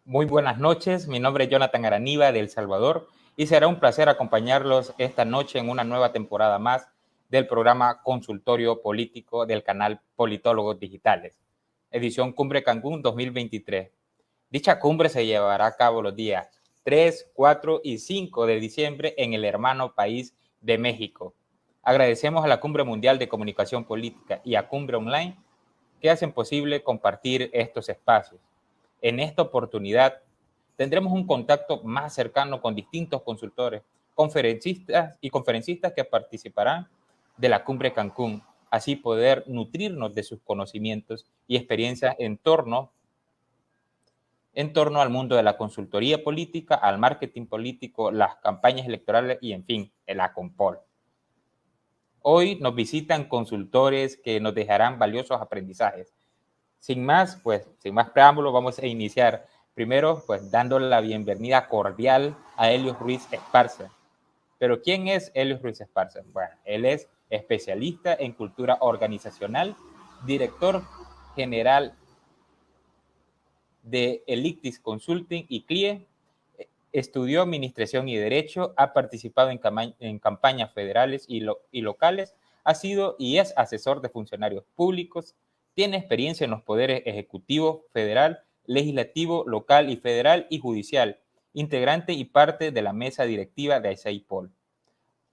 Muy buenas noches, mi nombre es Jonathan Araniva de El Salvador y será un placer acompañarlos esta noche en una nueva temporada más del programa Consultorio Político del canal Politólogos Digitales, edición Cumbre Cancún 2023. Dicha cumbre se llevará a cabo los días 3, 4 y 5 de diciembre en el hermano país de México. Agradecemos a la Cumbre Mundial de Comunicación Política y a Cumbre Online que hacen posible compartir estos espacios. En esta oportunidad tendremos un contacto más cercano con distintos consultores, conferencistas que participarán de la Cumbre Cancún, así poder nutrirnos de sus conocimientos y experiencias en torno al mundo de la consultoría política, al marketing político, las campañas electorales y, en fin, el ACONPOL. Hoy nos visitan consultores que nos dejarán valiosos aprendizajes. Sin más preámbulos, vamos a iniciar primero dándole la bienvenida cordial a Helios Ruiz Esparza. Pero ¿quién es Helios Ruiz Esparza? Bueno, él es especialista en cultura organizacional, director general de Elictis Consulting y CLIE, estudió Administración y Derecho, ha participado en campañas federales y locales, ha sido y es asesor de funcionarios públicos, tiene experiencia en los poderes ejecutivo, federal, legislativo, local y federal y judicial, integrante y parte de la mesa directiva de ASAIPOL.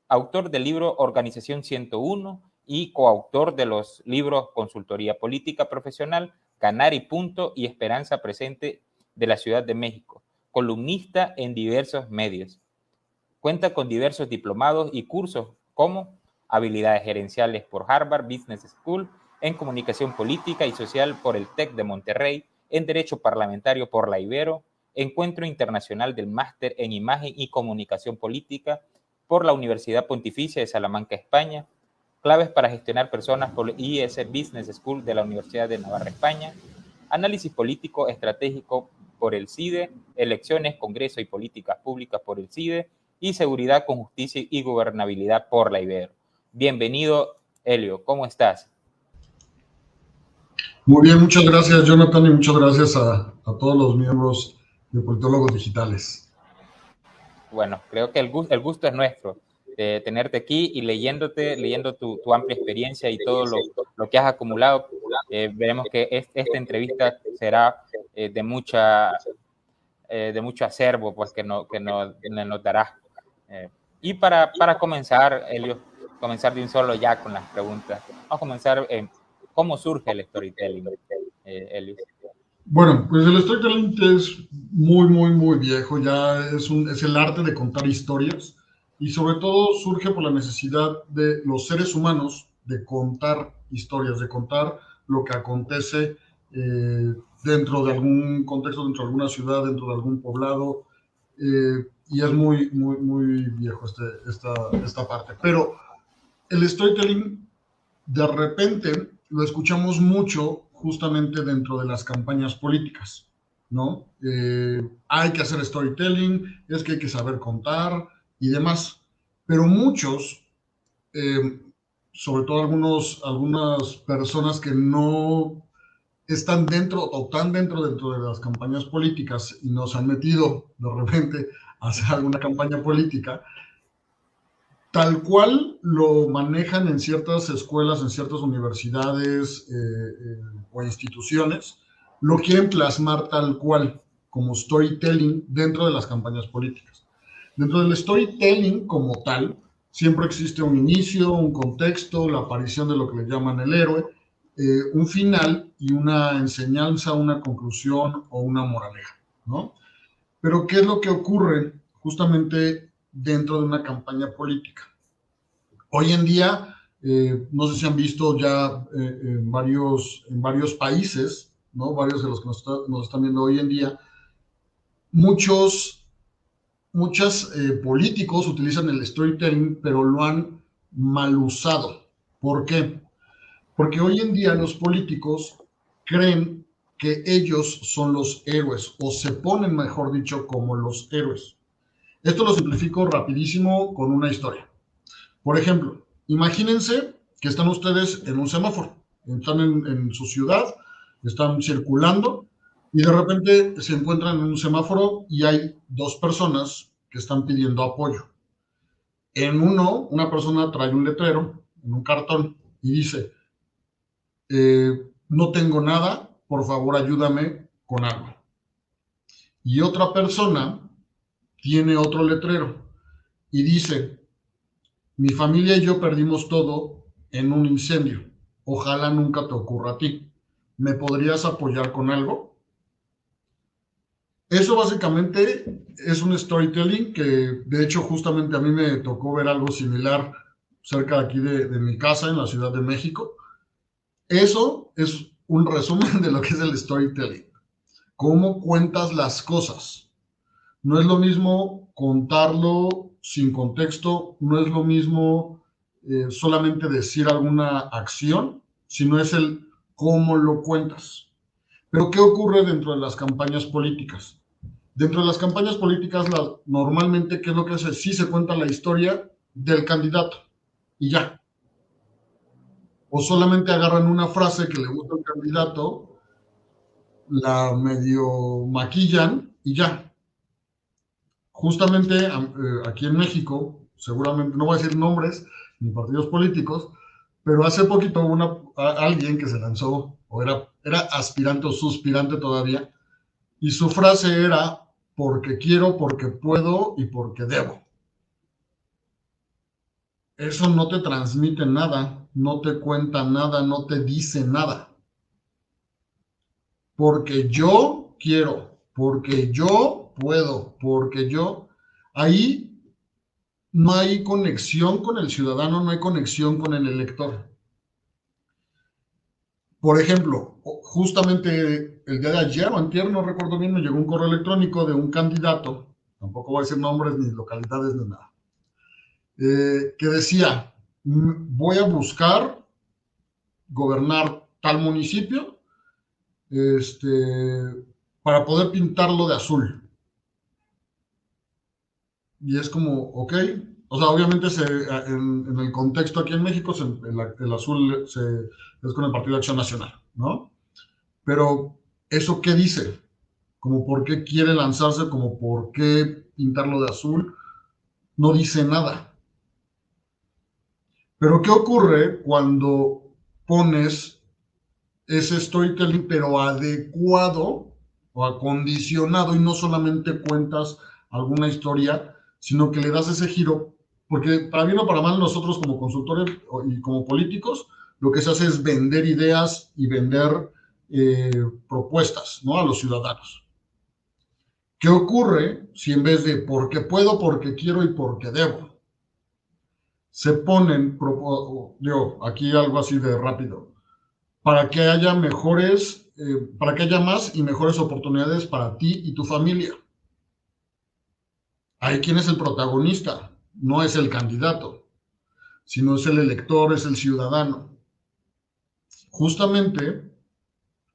Autor del libro Organización 101 y coautor de los libros Consultoría Política Profesional, Ganar y Punto y Esperanza Presente de la Ciudad de México. Columnista en diversos medios. Cuenta con diversos diplomados y cursos como Habilidades Gerenciales por Harvard Business School, en Comunicación Política y Social por el TEC de Monterrey, en Derecho Parlamentario por la Ibero, Encuentro Internacional del Máster en Imagen y Comunicación Política por la Universidad Pontificia de Salamanca, España, Claves para Gestionar Personas por IS Business School de la Universidad de Navarra, España, Análisis Político Estratégico por el CIDE, Elecciones, Congreso y Políticas Públicas por el CIDE y Seguridad con Justicia y Gobernabilidad por la Ibero. Bienvenido, Helio, ¿cómo estás? Muy bien, muchas gracias, Jonathan, y muchas gracias a todos los miembros de Politólogos Digitales. Bueno, creo que el gusto es nuestro de tenerte aquí y leyendo tu amplia experiencia y todo lo que has acumulado. Veremos que esta entrevista será de mucho acervo, pues que nos darás. Y para comenzar, Helio, comenzar de un solo ya con las preguntas. Vamos a comenzar en cómo surge el storytelling, Helio. Bueno, pues el storytelling es muy viejo, ya es el arte de contar historias y sobre todo surge por la necesidad de los seres humanos de contar historias, de contar lo que acontece dentro de algún contexto, dentro de alguna ciudad, dentro de algún poblado, y es muy viejo esta parte. Pero el storytelling de repente lo escuchamos mucho justamente dentro de las campañas políticas, ¿no? Hay que hacer storytelling, es que hay que saber contar y demás, pero muchos, sobre todo algunas personas que no están dentro o tan dentro de las campañas políticas y nos han metido de repente a hacer alguna campaña política, tal cual lo manejan en ciertas escuelas, en ciertas universidades o instituciones, lo quieren plasmar tal cual, como storytelling dentro de las campañas políticas. Dentro del storytelling como tal, siempre existe un inicio, un contexto, la aparición de lo que le llaman el héroe, un final y una enseñanza, una conclusión o una moraleja, ¿no? Pero ¿qué es lo que ocurre justamente dentro de una campaña política? Hoy en día, no sé si han visto ya en varios países, ¿no? Varios de los que nos están viendo hoy en día, muchos políticos utilizan el storytelling, pero lo han mal usado. ¿Por qué? Porque hoy en día los políticos creen que ellos son los héroes, o se ponen, mejor dicho, como los héroes. Esto lo simplifico rapidísimo con una historia. Por ejemplo, imagínense que están ustedes en un semáforo, están en su ciudad, están circulando y de repente se encuentran en un semáforo y hay dos personas que están pidiendo apoyo. En uno, una persona trae un letrero en un cartón y dice, no tengo nada, por favor ayúdame con algo. Y otra persona tiene otro letrero y dice, mi familia y yo perdimos todo en un incendio. Ojalá nunca te ocurra a ti. ¿Me podrías apoyar con algo? Eso básicamente es un storytelling que, de hecho, justamente a mí me tocó ver algo similar cerca de aquí de mi casa, en la Ciudad de México. Eso es un resumen de lo que es el storytelling. Cómo cuentas las cosas. No es lo mismo contarlo sin contexto, no es lo mismo solamente decir alguna acción, sino es el cómo lo cuentas. Pero ¿qué ocurre dentro de las campañas políticas? Dentro de las campañas políticas, normalmente, ¿qué es lo que hace? Sí se cuenta la historia del candidato y ya. O solamente agarran una frase que le gusta al candidato, la medio maquillan y ya. Justamente aquí en México, seguramente, no voy a decir nombres ni partidos políticos, pero hace poquito hubo alguien que se lanzó, o era aspirante o suspirante todavía, y su frase era, porque quiero, porque puedo y porque debo. Eso no te transmite nada, no te cuenta nada, no te dice nada. Porque yo quiero, porque yo puedo, porque yo... Ahí no hay conexión con el ciudadano, no hay conexión con el elector. Por ejemplo, justamente el día de ayer o antier, no recuerdo bien, me llegó un correo electrónico de un candidato, tampoco voy a decir nombres ni localidades ni nada, que decía, voy a buscar gobernar tal municipio para poder pintarlo de azul. Y es como, ok, o sea, obviamente en el contexto aquí en México el azul es con el Partido de Acción Nacional, ¿no? Pero, ¿eso qué dice? Como por qué quiere lanzarse, como por qué pintarlo de azul, no dice nada. Pero, ¿qué ocurre cuando pones ese storytelling, pero adecuado o acondicionado y no solamente cuentas alguna historia, sino que le das ese giro? Porque para bien o para mal, nosotros como consultores y como políticos, lo que se hace es vender ideas y vender propuestas, ¿no?, a los ciudadanos. ¿Qué ocurre si en vez de porque puedo, porque quiero y porque debo, se ponen, aquí algo así de rápido, para que haya para que haya más y mejores oportunidades para ti y tu familia? Ahí, ¿quién es el protagonista? No es el candidato, sino es el elector, es el ciudadano. Justamente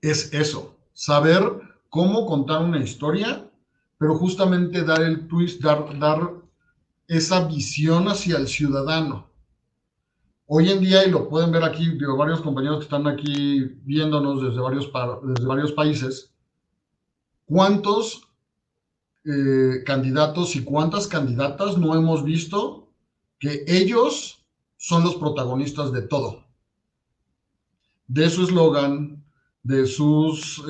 es eso, saber cómo contar una historia, pero justamente dar el twist, dar esa visión hacia el ciudadano. Hoy en día, y lo pueden ver aquí, digo, varios compañeros que están aquí viéndonos desde varios países, ¿cuántos candidatos y cuántas candidatas no hemos visto que ellos son los protagonistas de todo? De su eslogan, de sus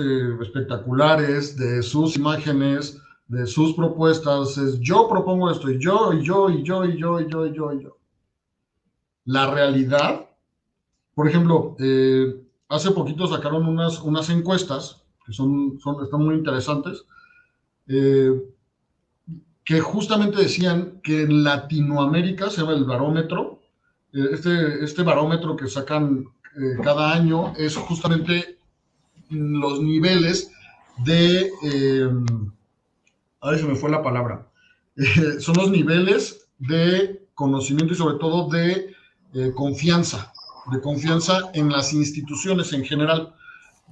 espectaculares, de sus imágenes, de sus propuestas. Es yo propongo esto, y yo, y yo, y yo, y yo, y yo, y yo, y yo. La realidad, por ejemplo, hace poquito sacaron unas encuestas que están muy interesantes, que justamente decían que en Latinoamérica, se llama el barómetro, este barómetro que sacan cada año, es justamente los niveles de, a ver, se me fue la palabra, son los niveles de conocimiento y sobre todo de confianza en las instituciones en general,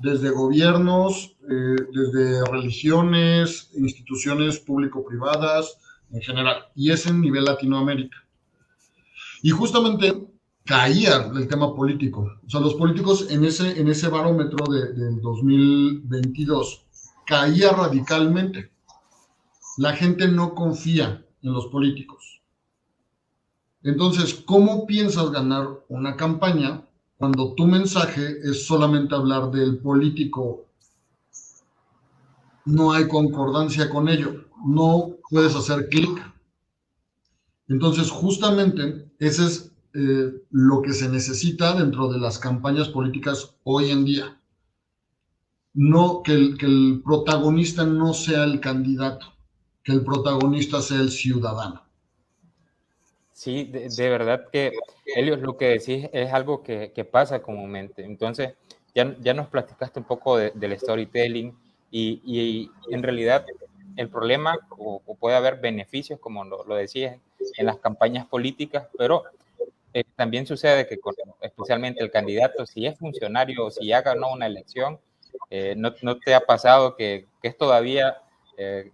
desde gobiernos, desde religiones, instituciones público-privadas en general, y es en nivel Latinoamérica. Y justamente caía el tema político. O sea, los políticos en ese barómetro del 2022 caía radicalmente. La gente no confía en los políticos. Entonces, ¿cómo piensas ganar una campaña cuando tu mensaje es solamente hablar del político? No hay concordancia con ello, no puedes hacer clic. Entonces, justamente, ese es lo que se necesita dentro de las campañas políticas hoy en día. No, que el protagonista no sea el candidato, que el protagonista sea el ciudadano. Sí, de verdad que, Helios, lo que decís es algo que pasa comúnmente. Entonces, ya nos platicaste un poco del storytelling y en realidad el problema, o puede haber beneficios, como lo decías, en las campañas políticas, pero también sucede que especialmente el candidato, si es funcionario o si ya ganó una elección, no te ha pasado que es todavía,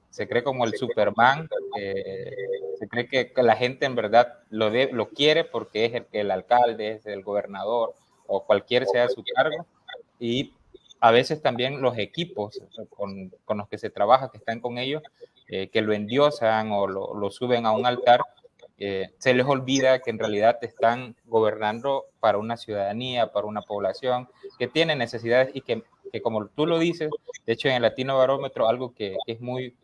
se cree como el Superman, se cree que la gente en verdad lo quiere porque es el alcalde, es el gobernador o cualquier sea su cargo, y a veces también los equipos con los que se trabaja, que están con ellos, que lo endiosan o lo suben a un altar, se les olvida que en realidad están gobernando para una ciudadanía, para una población que tiene necesidades y que como tú lo dices, de hecho en el Latino Barómetro, algo que es muy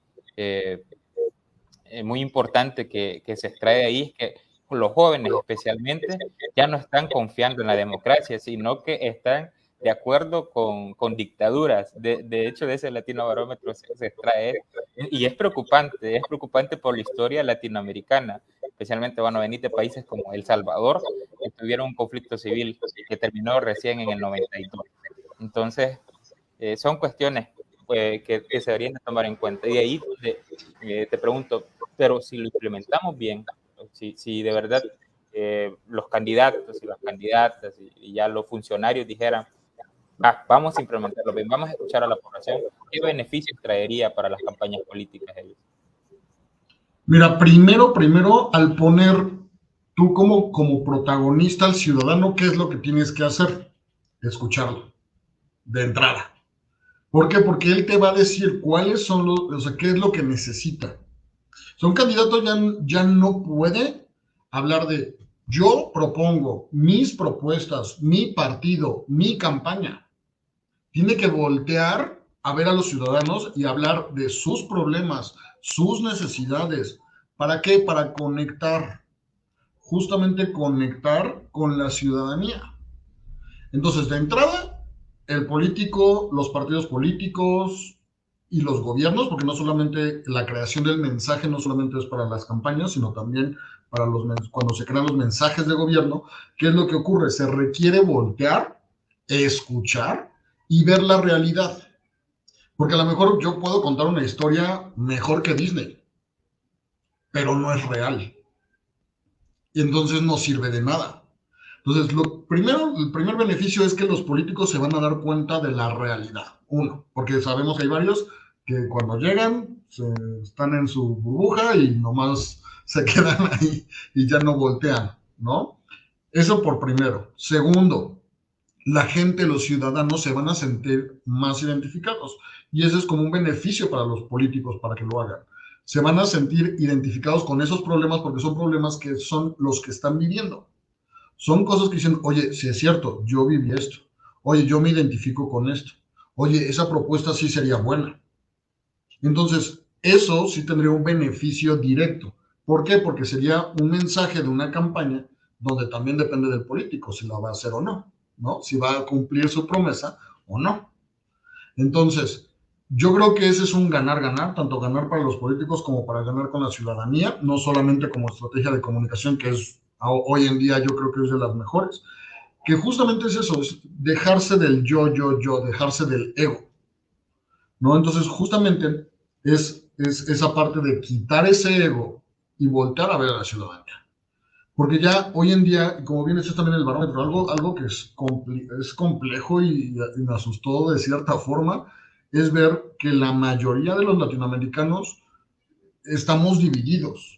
importante que se extrae de ahí es que los jóvenes especialmente ya no están confiando en la democracia, sino que están de acuerdo con dictaduras. De hecho, de ese Latino Barómetro se extrae, y es preocupante por la historia latinoamericana, especialmente, bueno, venir de países como El Salvador, que tuvieron un conflicto civil que terminó recién en el 92. Entonces, son cuestiones que se deberían de tomar en cuenta. Y de ahí te pregunto, pero si lo implementamos bien, si de verdad los candidatos y las candidatas y ya los funcionarios dijeran, vamos a implementarlo bien, vamos a escuchar a la población, ¿qué beneficios traería para las campañas políticas ellos? Mira, primero, al poner tú como protagonista al ciudadano, ¿qué es lo que tienes que hacer? Escucharlo, de entrada. ¿Por qué? Porque él te va a decir cuáles son o sea, qué es lo que necesita. O sea, un candidato ya no puede hablar de yo propongo mis propuestas, mi partido, mi campaña. Tiene que voltear a ver a los ciudadanos y hablar de sus problemas, sus necesidades. ¿Para qué? Para conectar, justamente conectar con la ciudadanía. Entonces, de entrada, el político, los partidos políticos y los gobiernos, porque no solamente la creación del mensaje no solamente es para las campañas, sino también para cuando se crean los mensajes de gobierno, ¿qué es lo que ocurre? Se requiere voltear, escuchar y ver la realidad. Porque a lo mejor yo puedo contar una historia mejor que Disney, pero no es real. Y entonces no sirve de nada. Entonces, el primer beneficio es que los políticos se van a dar cuenta de la realidad. Uno, porque sabemos que hay varios que cuando llegan están en su burbuja y nomás se quedan ahí y ya no voltean, ¿no? Eso por primero. Segundo, la gente, los ciudadanos se van a sentir más identificados. Y eso es como un beneficio para los políticos para que lo hagan. Se van a sentir identificados con esos problemas porque son problemas que son los que están viviendo. Son cosas que dicen, oye, sí es cierto, yo viví esto. Oye, yo me identifico con esto. Oye, esa propuesta sí sería buena. Entonces, eso sí tendría un beneficio directo. ¿Por qué? Porque sería un mensaje de una campaña donde también depende del político si la va a hacer o no, ¿no? Si va a cumplir su promesa o no. Entonces, yo creo que ese es un ganar-ganar, tanto ganar para los políticos como para ganar con la ciudadanía, no solamente como estrategia de comunicación, que es hoy en día yo creo que es de las mejores, que justamente es eso, es dejarse del yo, dejarse del ego, ¿no? Entonces, justamente es esa parte de quitar ese ego y voltar a ver a la ciudadanía. Porque ya hoy en día, como bien decías también el barómetro, algo que es complejo y me asustó de cierta forma, es ver que la mayoría de los latinoamericanos estamos divididos.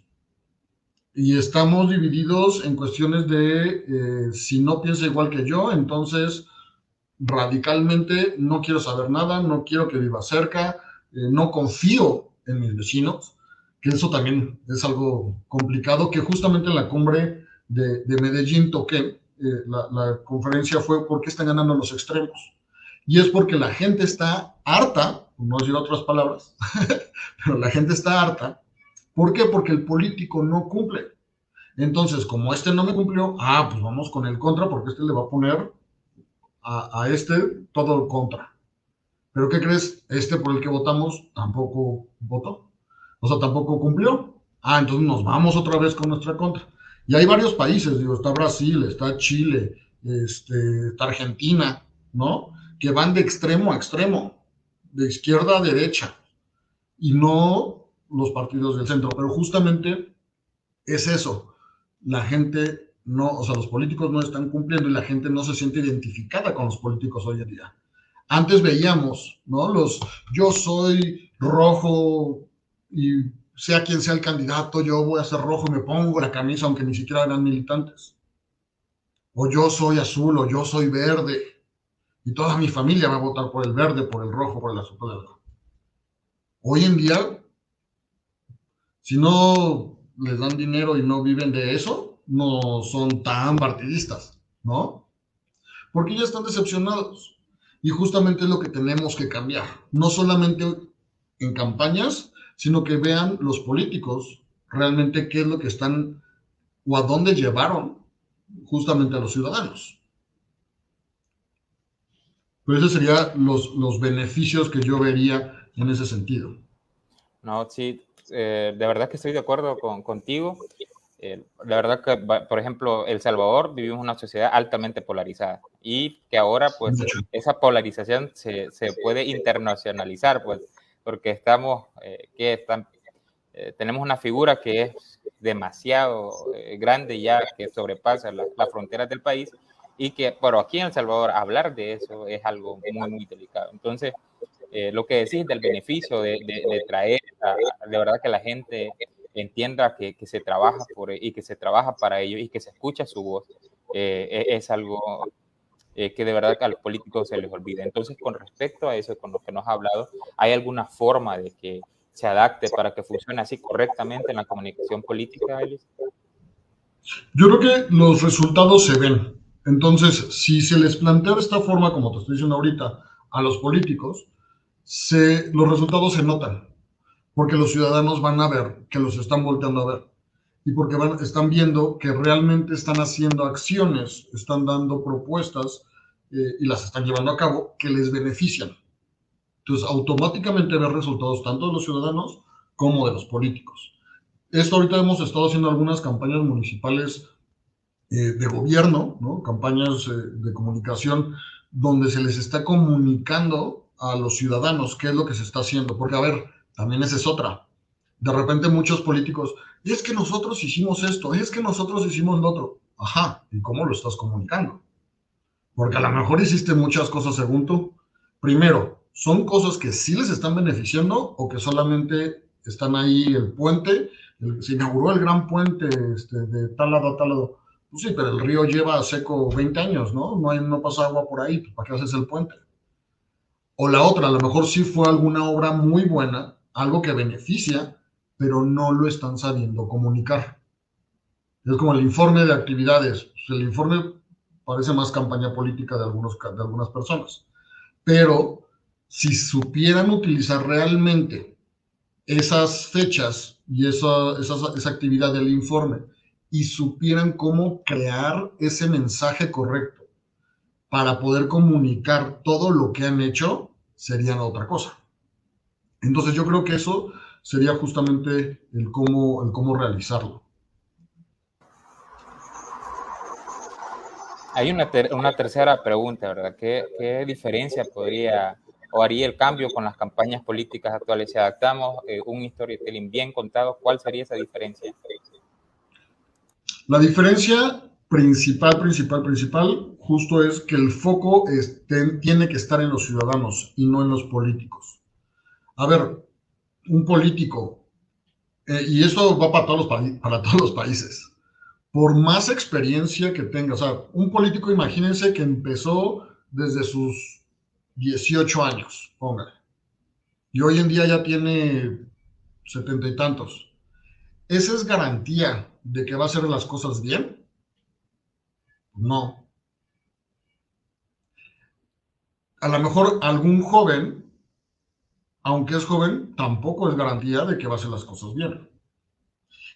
Y estamos divididos en cuestiones de si no piensa igual que yo, entonces radicalmente no quiero saber nada, no quiero que viva cerca, no confío en mis vecinos, que eso también es algo complicado, que justamente en la cumbre de Medellín toqué, la conferencia fue ¿por qué están ganando los extremos? Y es porque la gente está harta, no decir otras palabras, pero la gente está harta. ¿Por qué? Porque el político no cumple. Entonces, como este no me cumplió, pues vamos con el contra, porque este le va a poner a este todo el contra. Pero ¿qué crees? Este por el que votamos tampoco votó. O sea, tampoco cumplió. Entonces nos vamos otra vez con nuestra contra. Y hay varios países, digo, está Brasil, está Chile, está Argentina, ¿no? Que van de extremo a extremo, de izquierda a derecha, y no los partidos del centro. Pero justamente es eso. La gente no, o sea, los políticos no están cumpliendo y la gente no se siente identificada con los políticos hoy en día. Antes veíamos, ¿no? Yo soy rojo y sea quien sea el candidato, yo voy a ser rojo y me pongo la camisa aunque ni siquiera eran militantes. O yo soy azul o yo soy verde y toda mi familia va a votar por el verde, por el rojo, por el azul, por el rojo. Hoy en día, si no les dan dinero y no viven de eso, no son tan partidistas, ¿no? Porque ya están decepcionados. Y justamente es lo que tenemos que cambiar. No solamente en campañas, sino que vean los políticos realmente qué es lo que están o a dónde llevaron justamente a los ciudadanos. Pero esos serían los beneficios que yo vería en ese sentido. No, sí, de verdad que estoy de acuerdo contigo. La verdad que, por ejemplo, El Salvador vivimos una sociedad altamente polarizada y que ahora pues esa polarización se puede internacionalizar, pues, porque tenemos una figura que es demasiado grande ya, que sobrepasa las fronteras del país y que, pero aquí en El Salvador hablar de eso es algo muy, muy delicado. Entonces, lo que decís del beneficio de traer, de verdad que la gente entienda que se trabaja y que se trabaja para ellos y que se escucha su voz, es algo que de verdad que a los políticos se les olvida. Entonces, con respecto a eso, con lo que nos ha hablado, ¿hay alguna forma de que se adapte para que funcione así correctamente en la comunicación política, Elis? Yo creo que los resultados se ven. Entonces, si se les plantea de esta forma, como te estoy diciendo ahorita, a los políticos, los resultados se notan, porque los ciudadanos van a ver que los están volteando a ver y porque están viendo que realmente están haciendo acciones, están dando propuestas y las están llevando a cabo que les benefician. Entonces, automáticamente ver resultados tanto de los ciudadanos como de los políticos. Esto ahorita hemos estado haciendo algunas campañas municipales de gobierno, ¿no? Campañas de comunicación donde se les está comunicando a los ciudadanos qué es lo que se está haciendo. Porque, a ver, también esa es otra. De repente muchos políticos, es que nosotros hicimos esto, es que nosotros hicimos lo otro. Ajá, ¿y cómo lo estás comunicando? Porque a lo mejor hiciste muchas cosas según tú. Primero, ¿son cosas que sí les están beneficiando o que solamente están ahí el puente? Se inauguró el gran puente de tal lado a tal lado. Pues sí, pero el río lleva seco 20 años, ¿no? No pasa agua por ahí, ¿para qué haces el puente? O la otra, a lo mejor sí fue alguna obra muy buena, algo que beneficia, pero no lo están sabiendo comunicar. Es como el informe de actividades. Pues el informe parece más campaña política de algunas personas. Pero si supieran utilizar realmente esas fechas y esa actividad del informe y supieran cómo crear ese mensaje correcto para poder comunicar todo lo que han hecho, serían otra cosa. Entonces yo creo que eso sería justamente el cómo realizarlo. Hay una tercera pregunta, ¿verdad? ¿Qué diferencia podría o haría el cambio con las campañas políticas actuales? Si adaptamos un storytelling bien contado, ¿cuál sería esa diferencia? La diferencia principal, justo es que el foco tiene que estar en los ciudadanos y no en los políticos. A ver, un político, y esto va para todos los países, por más experiencia que tenga, o sea, un político, imagínense que empezó desde sus 18 años, póngale. y hoy en día ya tiene 70 y tantos. ¿Esa es garantía de que va a hacer las cosas bien? No. A lo mejor algún joven, aunque es joven, tampoco es garantía de que va a hacer las cosas bien.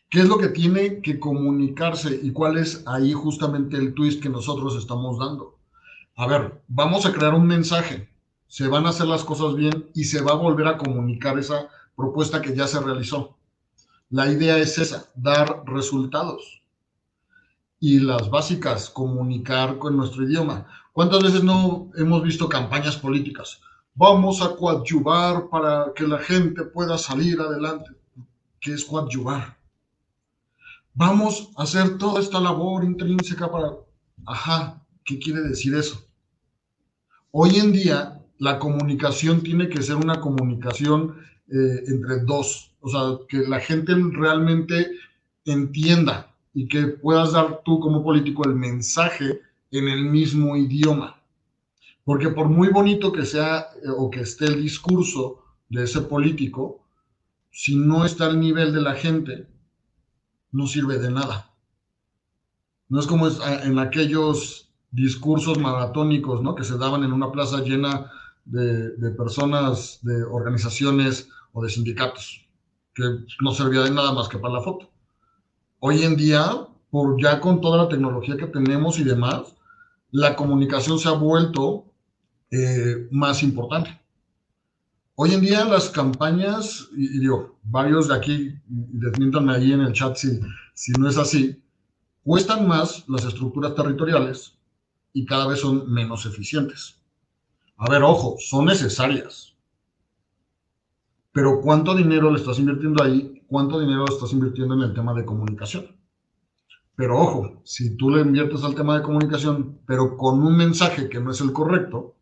¿Qué es lo que tiene que comunicarse y cuál es ahí justamente el twist que nosotros estamos dando? A ver, vamos a crear un mensaje, se van a hacer las cosas bien y se va a volver a comunicar esa propuesta que ya se realizó. La idea es esa, dar resultados. Y las básicas, comunicar con nuestro idioma. ¿Cuántas veces no hemos visto campañas políticas? Vamos a coadyuvar para que la gente pueda salir adelante. ¿Qué es coadyuvar? Vamos a hacer toda esta labor intrínseca para... Ajá, ¿qué quiere decir eso? Hoy en día, la comunicación tiene que ser una comunicación entre dos. O sea, que la gente realmente entienda y que puedas dar tú como político el mensaje en el mismo idioma. Porque por muy bonito que sea o que esté el discurso de ese político, si no está al nivel de la gente, no sirve de nada. No es como en aquellos discursos maratónicos, ¿no? Que se daban en una plaza llena de personas, de organizaciones o de sindicatos, que no servía de nada más que para la foto. Hoy en día, por ya con toda la tecnología que tenemos y demás, la comunicación se ha vuelto más importante. Hoy en día las campañas, y digo, varios de aquí, desmiéntanme ahí en el chat si no es así, cuestan más las estructuras territoriales y cada vez son menos eficientes. A ver, ojo, son necesarias, pero ¿cuánto dinero le estás invirtiendo ahí? ¿Cuánto dinero le estás invirtiendo en el tema de comunicación? Pero ojo, si tú le inviertes al tema de comunicación, pero con un mensaje que no es el correcto,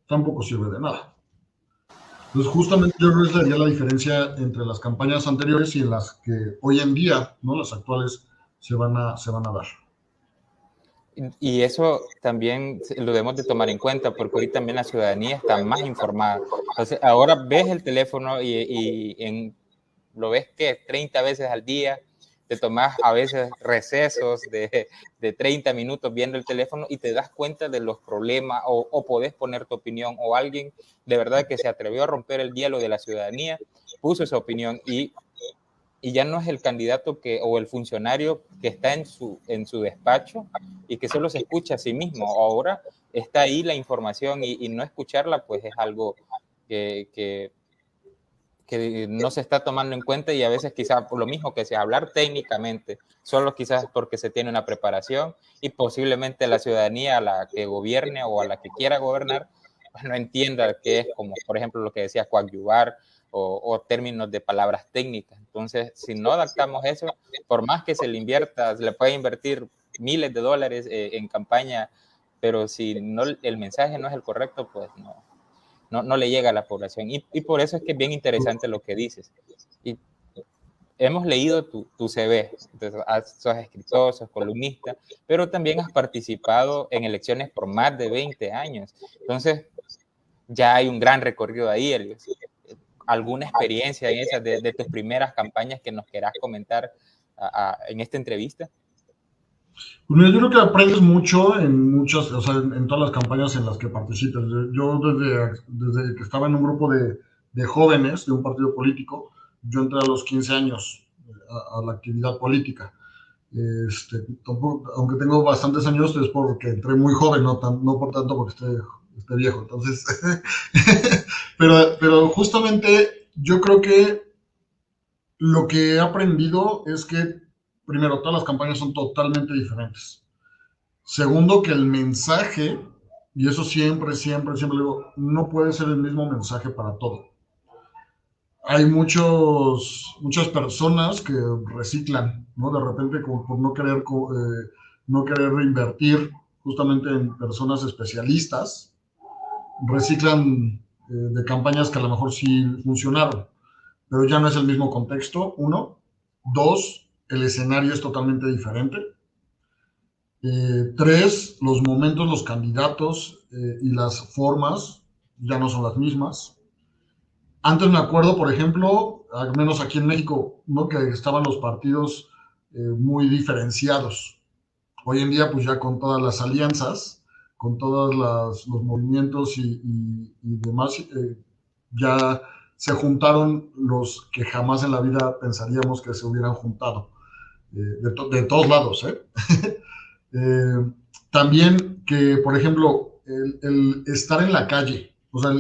tampoco sirve de nada. Entonces, justamente yo creo que sería la diferencia entre las campañas anteriores y en las que hoy en día, ¿no? Las actuales se van a dar. Y eso también lo debemos de tomar en cuenta porque hoy también la ciudadanía está más informada. Entonces, ahora ves el teléfono lo ves que 30 veces al día, te tomas a veces recesos de 30 minutos viendo el teléfono y te das cuenta de los problemas o podés poner tu opinión o alguien de verdad que se atrevió a romper el hielo de la ciudadanía, puso esa opinión y ya no es el candidato o el funcionario que está en su despacho y que solo se escucha a sí mismo. Ahora está ahí la información y no escucharla pues es algo que no se está tomando en cuenta y a veces quizás por lo mismo que sea hablar técnicamente, solo quizás porque se tiene una preparación y posiblemente la ciudadanía a la que gobierne o a la que quiera gobernar pues no entienda qué es, como por ejemplo lo que decía coadyuvar o términos de palabras técnicas. Entonces, si no adaptamos eso, por más que se le invierta, se le puede invertir miles de dólares en campaña, pero si no, el mensaje no es el correcto, pues no le llega a la población. Y por eso es que es bien interesante lo que dices. Y hemos leído tu CV, entonces, sos escritor, sos columnista, pero también has participado en elecciones por más de 20 años. Entonces, ya hay un gran recorrido ahí, Elios. ¿Alguna experiencia en esas de tus primeras campañas que nos quieras comentar en esta entrevista? Pues mira, yo creo que aprendes mucho en muchas, o sea, en todas las campañas en las que participas. Yo desde que estaba en un grupo de jóvenes de un partido político, yo entré a los 15 años a la actividad política. Tampoco, aunque tengo bastantes años, es porque entré muy joven, no por tanto porque esté viejo. Entonces, pero justamente yo creo que lo que he aprendido es que, primero, todas las campañas son totalmente diferentes. Segundo, que el mensaje, y eso siempre digo, no puede ser el mismo mensaje para todo. Hay muchas personas que reciclan, ¿no? De repente por no querer reinvertir justamente en personas especialistas, reciclan de campañas que a lo mejor sí funcionaron, pero ya no es el mismo contexto, uno. Dos, el escenario es totalmente diferente. Tres, los momentos, los candidatos y las formas ya no son las mismas. Antes me acuerdo, por ejemplo, al menos aquí en México, ¿no? Que estaban los partidos muy diferenciados. Hoy en día, pues ya con todas las alianzas, con todos los movimientos y demás, ya se juntaron los que jamás en la vida pensaríamos que se hubieran juntado, de todos lados, ¿eh? Eh, También que, por ejemplo, el estar en la calle, o sea, o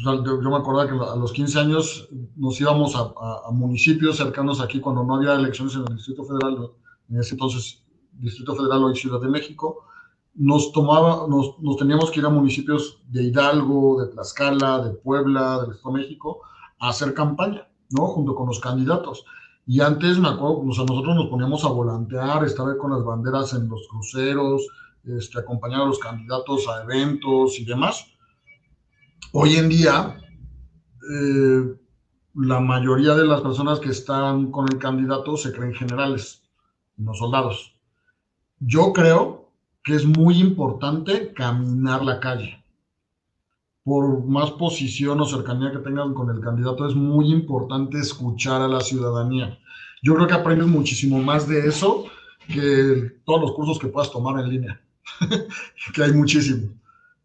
sea, yo me acordaba que a los 15 años nos íbamos a municipios cercanos aquí cuando no había elecciones en el Distrito Federal, en ese entonces Distrito Federal, hoy Ciudad de México. Nos teníamos que ir a municipios de Hidalgo, de Tlaxcala, de Puebla, del Estado de México, a hacer campaña, ¿no? Junto con los candidatos. Y antes me acuerdo, o sea, nosotros nos poníamos a volantear, estar con las banderas en los cruceros, acompañar a los candidatos a eventos y demás. Hoy en día, eh, la mayoría de las personas que están con el candidato se creen generales, no soldados. Yo creo que es muy importante caminar la calle. Por más posición o cercanía que tengan con el candidato, es muy importante escuchar a la ciudadanía. Yo creo que aprendes muchísimo más de eso que todos los cursos que puedas tomar en línea, que hay muchísimo.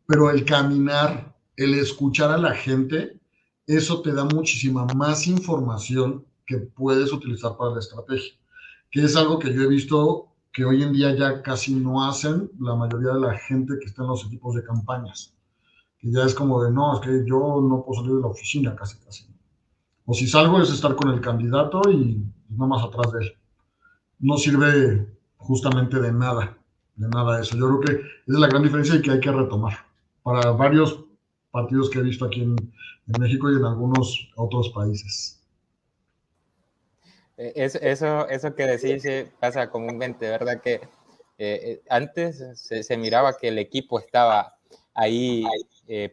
Pero el caminar, el escuchar a la gente, eso te da muchísima más información que puedes utilizar para la estrategia, que es algo que yo he visto que hoy en día ya casi no hacen la mayoría de la gente que está en los equipos de campañas, que ya es como de, no, es que yo no puedo salir de la oficina casi, casi. O si salgo es estar con el candidato y no más atrás de él. No sirve justamente de nada eso. Yo creo que esa es la gran diferencia y que hay que retomar para varios partidos que he visto aquí en México y en algunos otros países. Eso que decís pasa comúnmente, ¿verdad? Que antes se miraba que el equipo estaba ahí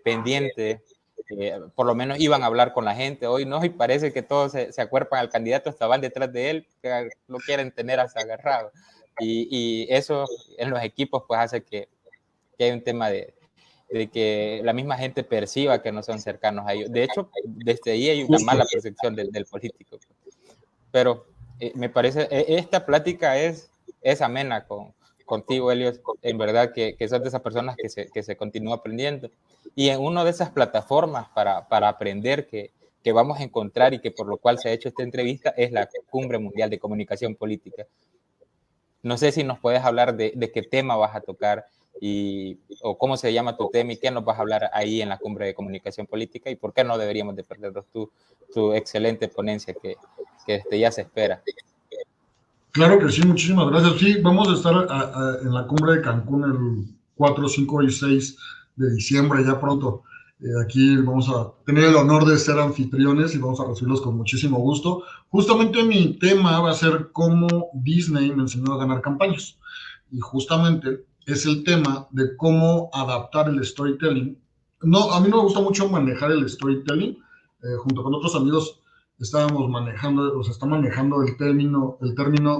pendiente, por lo menos iban a hablar con la gente. Hoy no, y parece que todos se acuerpan al candidato, hasta van detrás de él, que lo quieren tener hasta agarrado. Y eso en los equipos pues hace que hay un tema de que la misma gente perciba que no son cercanos a ellos. De hecho, desde ahí hay una mala percepción del político. Pero me parece, esta plática es amena contigo, Elios. En verdad que sos de esas personas que se continúa aprendiendo. Y en una de esas plataformas para aprender que vamos a encontrar y que por lo cual se ha hecho esta entrevista es la Cumbre Mundial de Comunicación Política. No sé si nos puedes hablar de qué tema vas a tocar o cómo se llama tu tema y qué nos vas a hablar ahí en la Cumbre de Comunicación Política y por qué no deberíamos de perdernos tu excelente ponencia que ya se espera. Claro que sí, muchísimas gracias. Sí, vamos a estar en la cumbre de Cancún el 4, 5 y 6 de diciembre, ya pronto. Aquí vamos a tener el honor de ser anfitriones y vamos a recibirlos con muchísimo gusto. Justamente mi tema va a ser cómo Disney me enseñó a ganar campañas. Y justamente es el tema de cómo adaptar el storytelling. No, a mí no me gusta mucho manejar el storytelling. Junto con otros amigos estábamos manejando, o sea, está manejando el término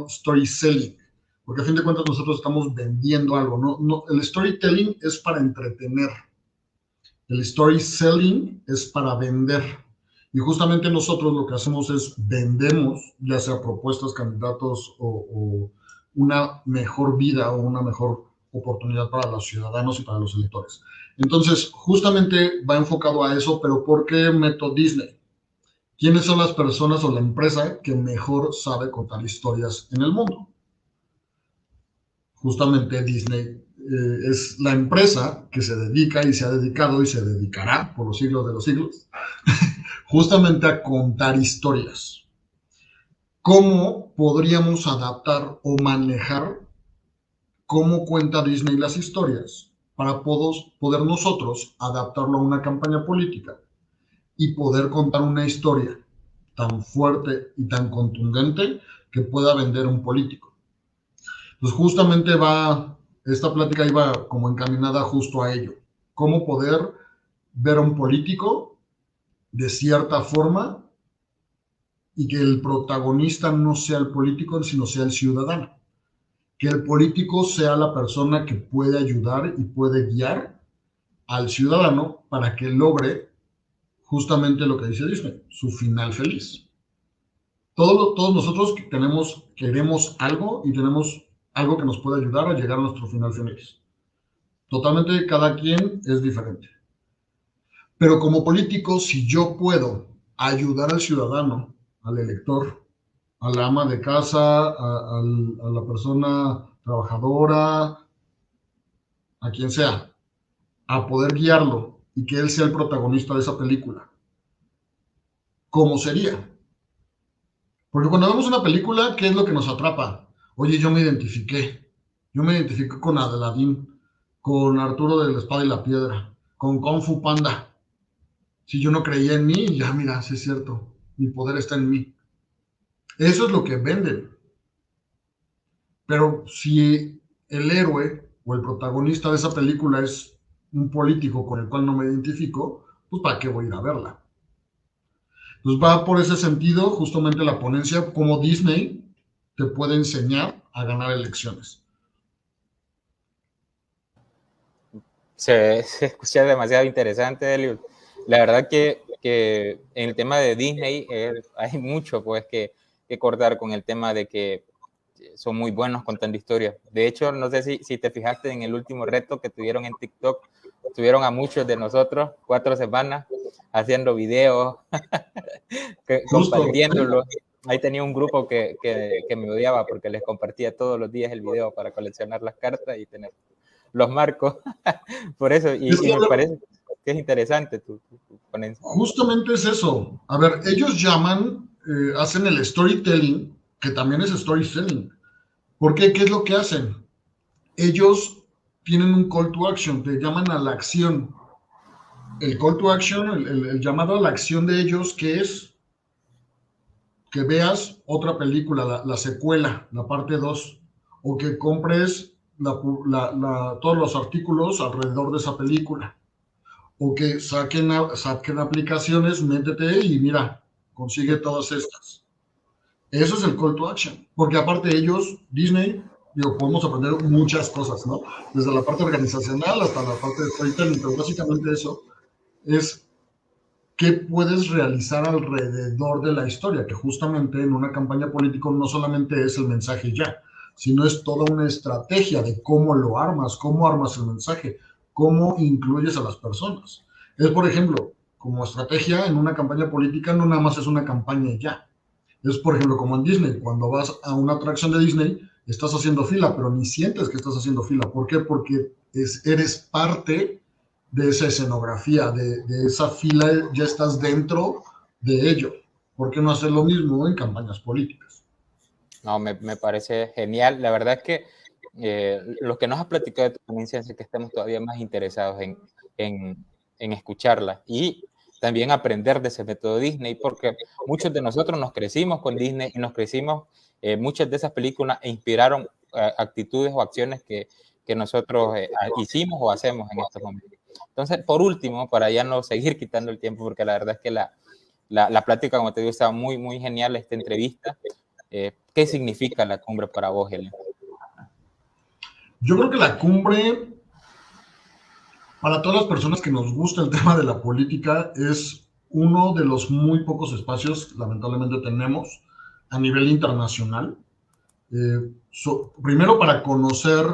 story selling, porque a fin de cuentas nosotros estamos vendiendo algo, ¿no? El storytelling es para entretener, el story selling es para vender. Y justamente nosotros lo que hacemos es vendemos, ya sea propuestas, candidatos o una mejor vida o una mejor oportunidad para los ciudadanos y para los electores. Entonces, justamente va enfocado a eso, pero ¿por qué meto Disney? ¿Quiénes son las personas o la empresa que mejor sabe contar historias en el mundo? Justamente Disney es la empresa que se dedica y se ha dedicado y se dedicará por los siglos de los siglos justamente a contar historias. ¿Cómo podríamos adaptar o manejar cómo cuenta Disney las historias para poder nosotros adaptarlo a una campaña política y poder contar una historia tan fuerte y tan contundente que pueda vender un político? Pues justamente esta plática iba como encaminada justo a ello. Cómo poder ver a un político de cierta forma y que el protagonista no sea el político, sino sea el ciudadano. Que el político sea la persona que puede ayudar y puede guiar al ciudadano para que logre justamente lo que dice Disney, su final feliz. Todos nosotros queremos algo y tenemos algo que nos puede ayudar a llegar a nuestro final feliz. Totalmente cada quien es diferente. Pero como político, si yo puedo ayudar al ciudadano, al elector, a la ama de casa, a la persona trabajadora, a quien sea, a poder guiarlo y que él sea el protagonista de esa película, ¿cómo sería? Porque cuando vemos una película, ¿qué es lo que nos atrapa? Oye, yo me identifiqué con Aladdin, con Arturo de la Espada y la Piedra, con Kung Fu Panda. Si yo no creía en mí, ya mira, sí es cierto, mi poder está en mí. Eso es lo que venden. Pero si el héroe o el protagonista de esa película es un político con el cual no me identifico, pues ¿para qué voy a ir a verla? Pues va por ese sentido justamente la ponencia, cómo Disney te puede enseñar a ganar elecciones. Se escucha demasiado interesante, Eliud. La verdad que en el tema de Disney hay mucho pues que cortar con el tema de que son muy buenos contando historias. De hecho, no sé si te fijaste en el último reto que tuvieron en TikTok, tuvieron a muchos de nosotros 4 semanas haciendo videos, compartiéndolos. Ahí tenía un grupo que me odiaba porque les compartía todos los días el video para coleccionar las cartas y tener los marcos. Por eso, y me parece que es interesante tu ponencia. Justamente es eso. A ver, ellos llaman, hacen el storytelling, que también es storytelling. ¿Por qué? ¿Qué es lo que hacen? Ellos tienen un call to action, te llaman a la acción. El call to action, el llamado a la acción de ellos, que es que veas otra película, la secuela, la parte 2, o que compres todos los artículos alrededor de esa película, o que saquen aplicaciones, métete y mira, consigue todas estas. Eso es el call to action, porque aparte ellos, Disney, podemos aprender muchas cosas, ¿no? Desde la parte organizacional hasta la parte de storytelling, pero básicamente eso es qué puedes realizar alrededor de la historia, que justamente en una campaña política no solamente es el mensaje ya, sino es toda una estrategia de cómo lo armas, cómo armas el mensaje, cómo incluyes a las personas. Es, por ejemplo, como estrategia en una campaña política no nada más es una campaña ya. Es, por ejemplo, como en Disney, cuando vas a una atracción de Disney, estás haciendo fila, pero ni sientes que estás haciendo fila. ¿Por qué? Porque eres parte de esa escenografía, de esa fila, ya estás dentro de ello. ¿Por qué no hacer lo mismo en campañas políticas? No, me parece genial. La verdad es que lo que nos has platicado de tu ponencia hace que estemos todavía más interesados en escucharla y también aprender de ese método Disney, porque muchos de nosotros nos crecimos con Disney y nos crecimos, muchas de esas películas inspiraron actitudes o acciones que nosotros hicimos o hacemos en estos momentos. Entonces, por último, para ya no seguir quitando el tiempo, porque la verdad es que la plática, como te digo, estaba muy, muy genial esta entrevista. ¿Qué significa la cumbre para vos, Helen? Yo creo que la cumbre, para todas las personas que nos gusta el tema de la política, es uno de los muy pocos espacios, lamentablemente, tenemos a nivel internacional. Primero para conocer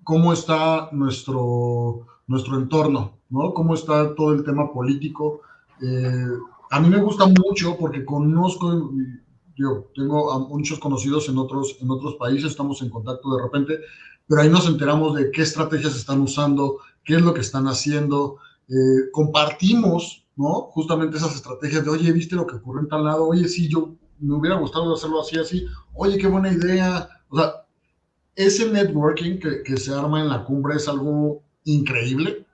cómo está nuestro entorno, ¿no? Cómo está todo el tema político. A mí me gusta mucho porque conozco, yo tengo a muchos conocidos en otros países, estamos en contacto de repente, pero ahí nos enteramos de qué estrategias están usando, qué es lo que están haciendo, compartimos, ¿no? Justamente esas estrategias de, oye, ¿viste lo que ocurrió en tal lado? Oye, sí, yo me hubiera gustado hacerlo así, oye, qué buena idea. O sea, ese networking que se arma en la cumbre es algo increíble.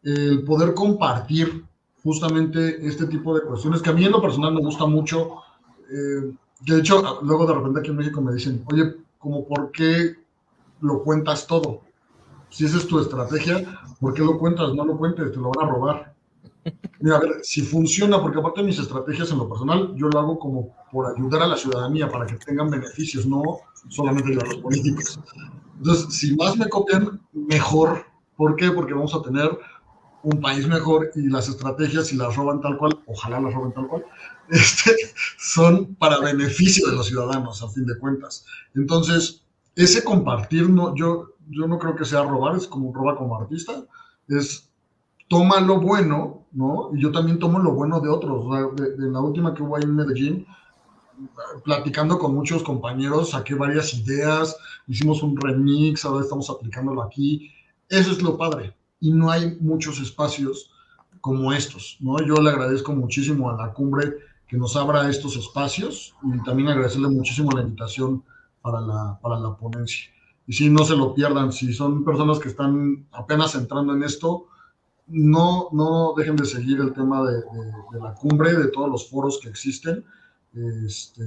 El poder compartir justamente este tipo de cuestiones que a mí en lo personal me gusta mucho. De hecho, luego de repente aquí en México me dicen, oye, ¿cómo por qué lo cuentas todo? Si esa es tu estrategia, ¿por qué lo cuentas? No lo cuentes, te lo van a robar. Mira, a ver, si funciona, porque aparte de mis estrategias en lo personal, yo lo hago como por ayudar a la ciudadanía para que tengan beneficios, no solamente ayudar a los políticos. Entonces, si más me copian, mejor. ¿Por qué? Porque vamos a tener un país mejor, y las estrategias, si las roban tal cual, ojalá las roben tal cual, este, son para beneficio de los ciudadanos, a fin de cuentas. Entonces, ese compartir, no, yo no creo que sea robar, es como roba como artista, es toma lo bueno, ¿no? Y yo también tomo lo bueno de otros. O sea, de la última que hubo ahí en Medellín, platicando con muchos compañeros, saqué varias ideas, hicimos un remix, ahora estamos aplicándolo aquí. Eso es lo padre. Y no hay muchos espacios como estos, ¿no? Yo le agradezco muchísimo a la cumbre que nos abra estos espacios, y también agradecerle muchísimo la invitación para la ponencia. Y si no se lo pierdan, si son personas que están apenas entrando en esto, no dejen de seguir el tema de la cumbre, de todos los foros que existen. Este,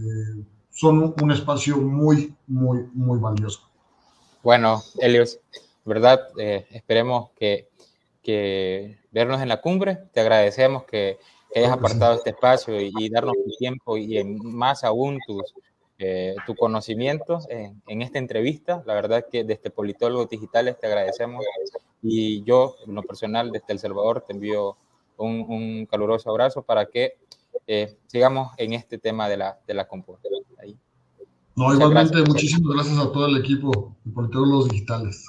son un espacio muy, muy, muy valioso. Bueno, Helios, ¿verdad? Esperemos que vernos en la cumbre. Te agradecemos que hayas apartado este espacio y darnos tu tiempo y más aún tu conocimiento en esta entrevista. La verdad que desde Politólogos Digitales te agradecemos, y yo, en lo personal, desde El Salvador, te envío un caluroso abrazo para que sigamos en este tema de la computadora. No, Muchas igualmente, gracias. muchísimas gracias a todo el equipo de Politólogos Digitales.